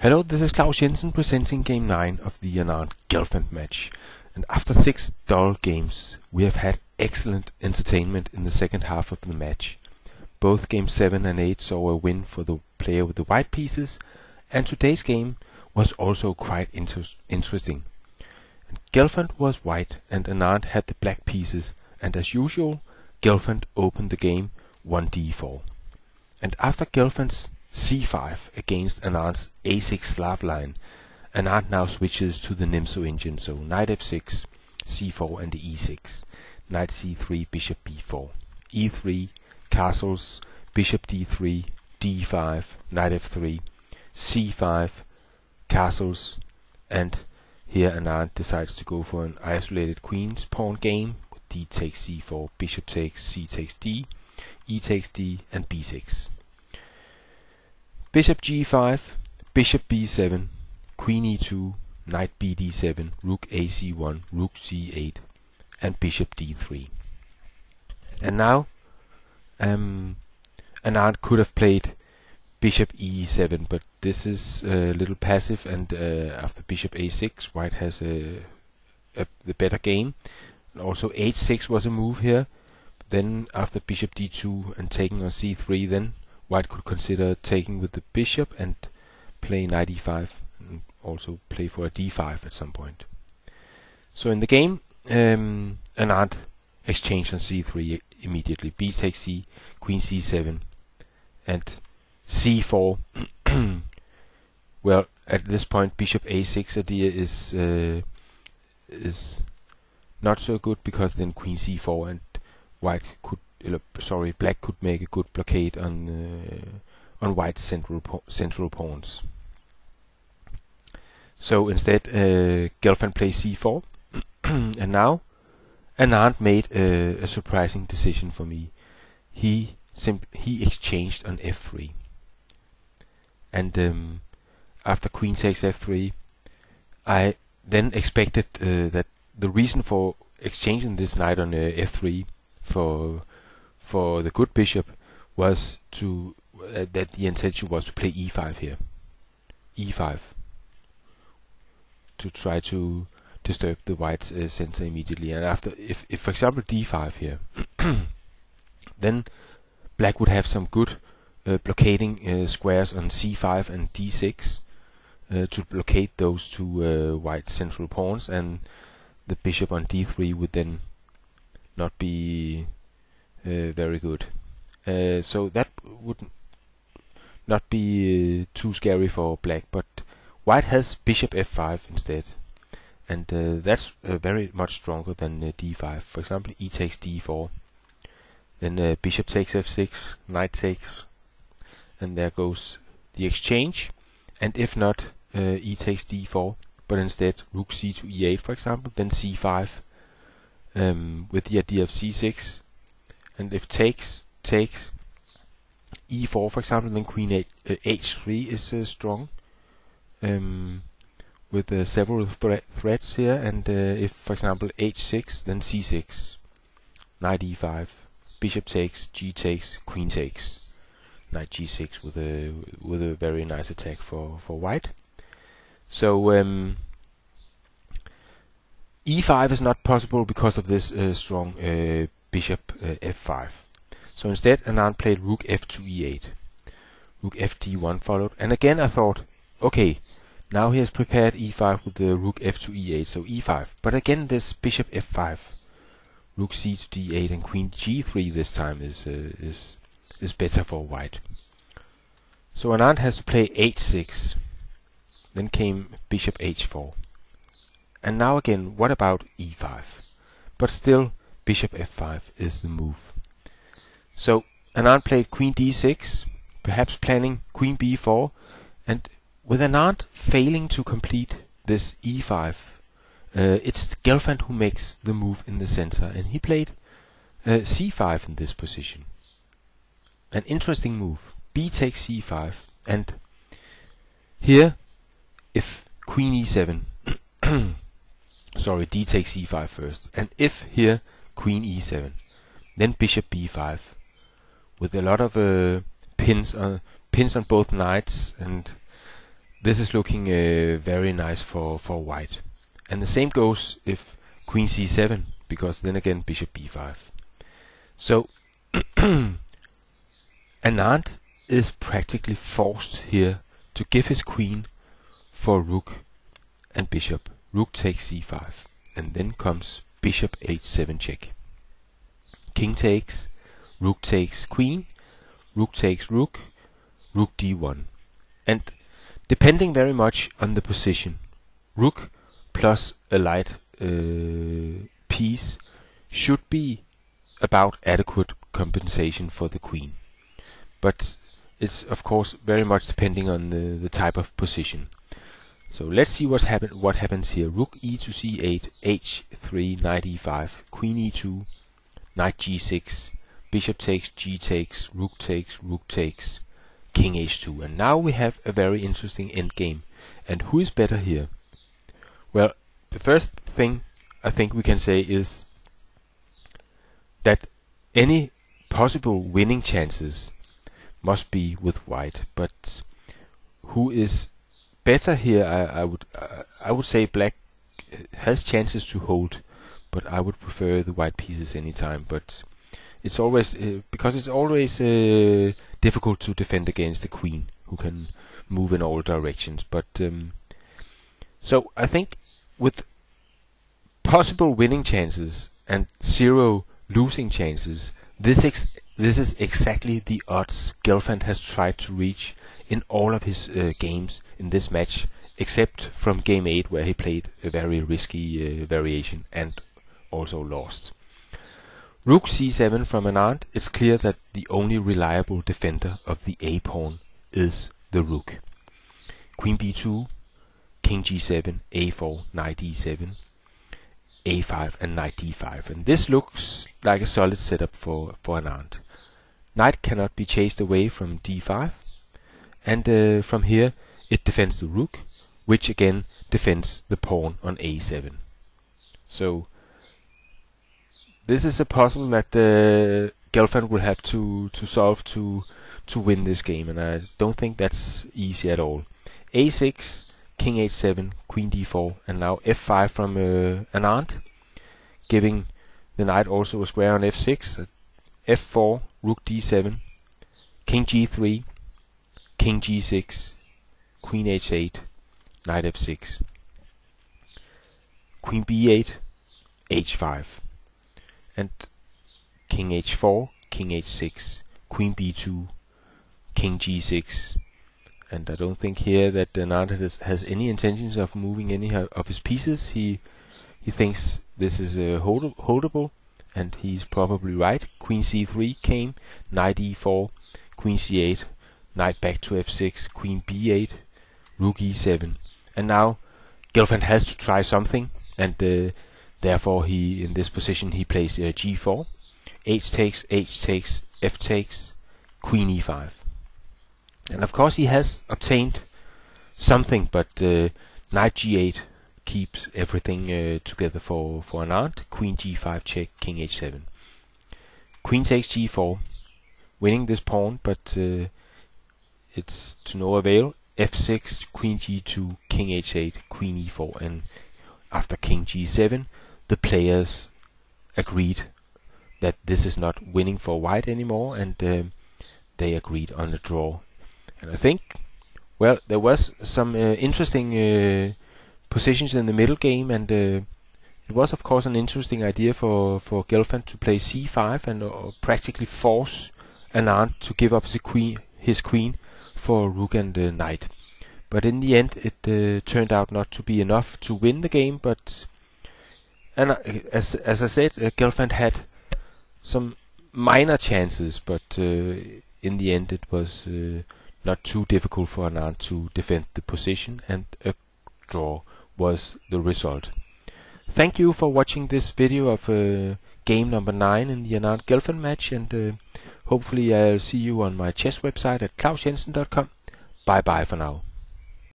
Hello, this is Claus Jensen presenting Game 9 of the Anand Gelfand match. And after 6 dull games, we have had excellent entertainment in the second half of the match. Both Game 7 and 8 saw a win for the player with the white pieces, and today's game was also quite interesting. And Gelfand was white and Anand had the black pieces, and as usual, Gelfand opened the game 1d4. And after Gelfand's c5 against Anand's a6 Slav line, Anand now switches to the nimzo engine, so knight f6, c4 and e6, knight c3, bishop b4, e3, castles, bishop d3, d5, knight f3, c5, castles, and here Anand decides to go for an isolated queen's pawn game, d takes c4, bishop takes, c takes d, e takes d, and b6. Bishop g5, bishop b7, queen e2, knight bd7, rook ac1, rook c8, and bishop d3. And now Anand could have played bishop e7, but this is a little passive, and after bishop a6, white has the better game. And also h6 was a move here. Then after bishop d2 and taking on c3, then white could consider taking with the bishop and play knight e5, and also play for a d5 at some point. So in the game, Anand exchanged on c3 immediately. B takes c, queen c7, and c4. Well, at this point, bishop a6 idea is not so good, because then queen c4 and black could make a good blockade on white's central pawns. So instead, Gelfand plays c4, and now Anand made a surprising decision for me. He exchanged on f3, and after queen takes f3, I then expected that the reason for exchanging this knight on f3 for the good bishop was to that the intention was to play e5 here, e5, to try to disturb the white's center immediately. And after, if for example d5 here, then black would have some good blockading squares on c5 and d6 to blockade those two white central pawns, and the bishop on d3 would then not be very good. So that would not be too scary for black, but white has bishop f5 instead, and that's very much stronger than d5. For example, e takes d4, then bishop takes f6, knight takes, and there goes the exchange. And if not e takes d4, but instead rook c to e8, for example, then c5 with the idea of c6, and if takes e4, for example, then queen h3 is strong, with several threats here. And if, for example, h6, then c6, knight e5, bishop takes, g takes, queen takes, knight g6 with a very nice attack for white. So e5 is not possible because of this strong bishop f5. So instead, Anand played rook f to e8. Rook f d1 followed, and again I thought, okay, now he has prepared e5 with the rook f to e8, so e5. But again, this bishop f5, rook c to d8, and queen g3 this time is better for white. So Anand has to play h6. Then came bishop h4. And now again, what about e5? But still, bishop f5 is the move. So Anand played queen d6, perhaps planning queen b4, and with Anand failing to complete this e5, it's Gelfand who makes the move in the center, and he played c5 in this position. An interesting move. B takes c5, and here, if queen e7, sorry, d takes c5 first, and if here queen e7, then bishop b5, with a lot of pins on both knights, and this is looking very nice for white. And the same goes if queen c7, because then again bishop b5. So Anand is practically forced here to give his queen for rook and bishop. Rook takes c5, and then comes bishop h7 check. King takes, rook takes queen, rook takes rook, rook d1. And depending very much on the position, rook plus a light piece should be about adequate compensation for the queen. But it's of course very much depending on the type of position. So let's see what happens here. Rook e to c8, h3, knight e5, queen e2, knight g6, bishop takes, g takes, rook takes, king h2. And now we have a very interesting endgame. And who is better here? Well, the first thing I think we can say is that any possible winning chances must be with white. But who is better here? I would say black has chances to hold, but I would prefer the white pieces anytime. But it's always because it's always difficult to defend against the queen, who can move in all directions. But so I think with possible winning chances and 0 losing chances, this is exactly the odds Gelfand has tried to reach in all of his games in this match, except from game 8, where he played a very risky variation and also lost. Rook c7 from Anand. It's clear that the only reliable defender of the a pawn is the rook. Queen b2, king g7, a4, knight e7, a5 and knight d5. And this looks like a solid setup for Anand. Knight cannot be chased away from d5, and from here it defends the rook, which again defends the pawn on a7. So this is a puzzle that Gelfand will have to solve to win this game, and I don't think that's easy at all. a6, king h7, queen d4, and now f5 from Anand, giving the knight also a square on f6. f4, rook d7, king g3, king g6, queen h8, knight f6, queen b8, h5, and king h4, king h6, queen b2, king g6. And I don't think here that Anand has any intentions of moving any of his pieces. He thinks this is holdable, and he's probably right. Queen c3 came, knight e4, queen c8, knight back to f6, queen b8, rook e7. And now Gelfand has to try something, and therefore he, in this position, he plays g4, h takes, f takes, queen e5. And of course he has obtained something, but knight g8 keeps everything together for Anand. Queen g5 check, king h7. Queen takes g4, winning this pawn, but it's to no avail. f6, queen g2, king h8, queen e4, and after king g7, the players agreed that this is not winning for white anymore, and they agreed on a draw. And I think, well, there was some interesting positions in the middle game, and it was of course an interesting idea for Gelfand to play c5 and practically force Anand to give up his queen for rook and knight. But in the end, it turned out not to be enough to win the game. But as I said, Gelfand had some minor chances, but in the end it was not too difficult for Anand to defend the position, and a draw was the result. Thank you for watching this video of game number 9 in the Anand Gelfand match, and hopefully I'll see you on my chess website at klausjensen.com. Bye bye for now.